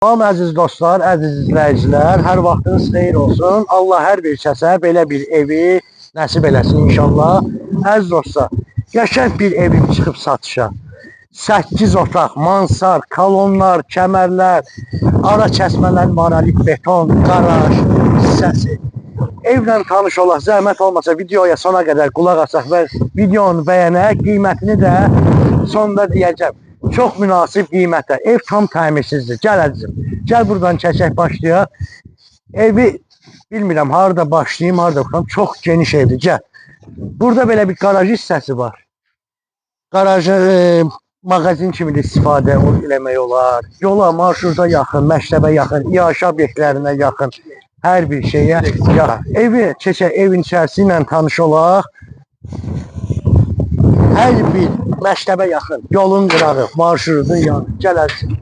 Salam əziz dostlar, əziz izləyicilər, hər vaxtınız xeyir olsun. Allah hər bir kəsə belə bir evi nəsib eləsin inşallah. Əziz dostlar, qəşəng bir evim çıxıb satışa. 8 otaq, mansar, kolonlar, kəmərlər, ara kəsmələr, monolit beton, qaraj hissəsi. Evlə tanış olaq, zəhmət olmasa videoya sona qədər qulaq asaq və videonu bəyənək, qiymətini də sonda deyəcəm. Çox münasib qiymətə. Ev tam təmirsizdir. Gəl əzizim. Gəl buradan çəkək başlayaq. Evi bilmirəm harada başlayayım, harada baxam. Çox geniş evdir. Gəl. Burada belə bir qaraj hissəsi var. Qarajı mağazin kimi də istifadə eləmək olar. Yola, marşruta yaxın, məktəbə yaxın, iaşə obyektlərinə yaxın, hər bir şeyə yaxın. Evi çəkək, evin içərisi ilə tanış olaq. Hər bir məktəbə yaxın, yolun qırağı, marşrutun yanı, gələrsin.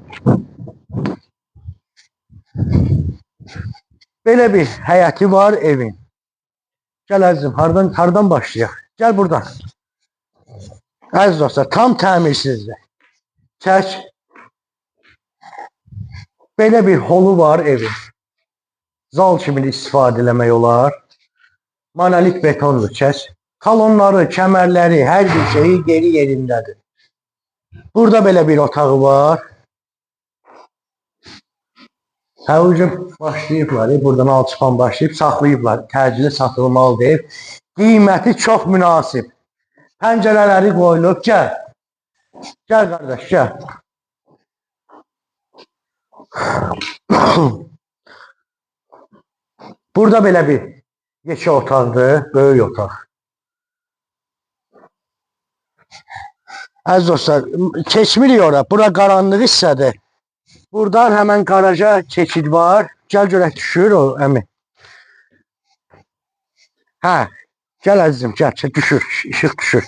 Belə bir həyəti var evin. Gəl əzizim, hardan başlayaq? Gəl buradan. Əziz dostlar, tam təmirsizdir. Çək. Belə bir holu var evin. Zal kimi istifadə eləmək olar. Monolit betondur, çək. Kolonları, kəmərləri, hər bir şeyi geri yerindədir. Burada belə bir otağı var. Həvcim başlayıblar, buradan alçıpan başlayıb, saxlayıblar. Təcili satılmalı deyib. Qiyməti çox münasib. Pəncərələri qoyulub, gəl. Gəl qardaş, gəl. Burada belə bir yekə otaqdır, böyük otaq. Əziz dostlar, keçmirik ora. Bura qaranlıq hissədir. Buradan həmən qaraja keçid var. Gəl görək düşür o əmi. Hə, gəl əzizim, gəl, düşür, işıq düşür.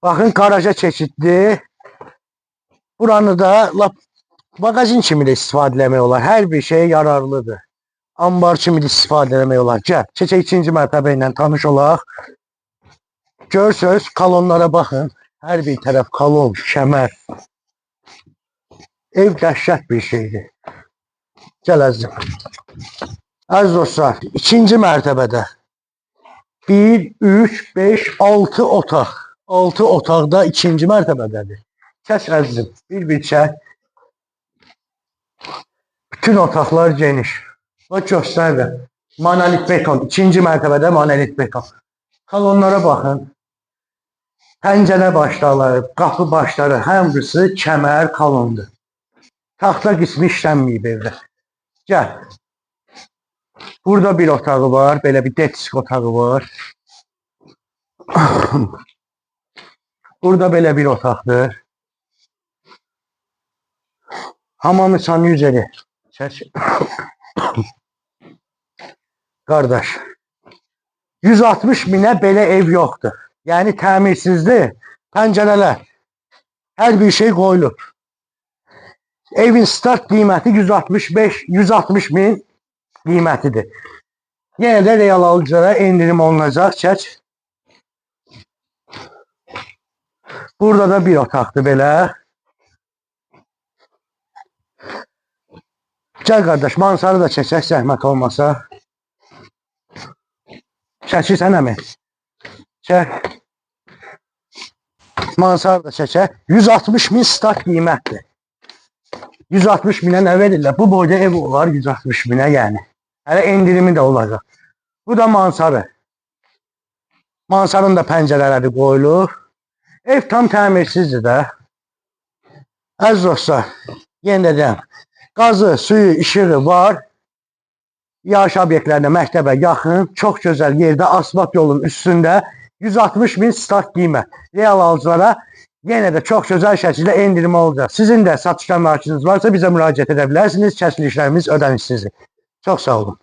Baxın, qaraja keçiddir. Buranı da mağazin kimi də istifadə eləmək olar. Hər bir şey yararlıdır. Ambar kimi də istifadə eləmək olar. Gəl, keçək ikinci mərtəbə ilə tanış olaq. Görsünüz, kolonlara baxın. Hər bir tərəf kolon, kəmər. Ev dəhşət bir şeydir. Gəl əzizim. Əziz dostlar, ikinci mərtəbədə 1, 3, 5, 6 otaq. 6 otaqda ikinci mərtəbədədir. Kəs əzizim, bir çək. Bütün otaqlar geniş. O göstərdir. Monolit beton, ikinci mərtəbədə monolit beton. Kolonlara baxın. Pəncərə başları, qapı başları, hamısı kəmər, kolondur. Taxta qismi işlənməyib evdə. Gəl. Burada bir otağı var, belə bir detisk otağı var. Burada belə bir otaqdır. Hamamı çanı üzeri. Çək. Qardaş, 160 minə belə ev yoxdur. Yəni təmirsizdir, pəncərələr, hər bir şey qoyulur. Evin start qiyməti 160 min qiymətidir. Yenə də real alıcılara indirim olunacaq, çək. Burada da bir otaqdır belə. Gəl qardaş, mansarı da çəkək, zəhmət olmasa. Çəkirsən əmi? Çək. Mansar da çəkək. 160 min start qiymətdir. 160 minə nə verirlər? Bu boyda ev olar 160 minə yəni. Hələ endirimi də olacaq. Bu da mansarı. Mansarın da pəncərələri qoyulur. Ev tam təmirsizdir də. Əziz dostlar, yenə deyəm. Qazı, suyu, işığı var. Iaşə obyektlərinə, məktəbə yaxın, çox gözəl yerdə, asfalt yolun üstündə 160 min start qiymət. Real alıcılara yenə də çox gözəl şəkildə endirim olacaq. Sizin də satışdan marketiniz varsa bizə müraciət edə bilərsiniz. Kəsilişlərimiz ödənişsizdir. Çox sağ olun.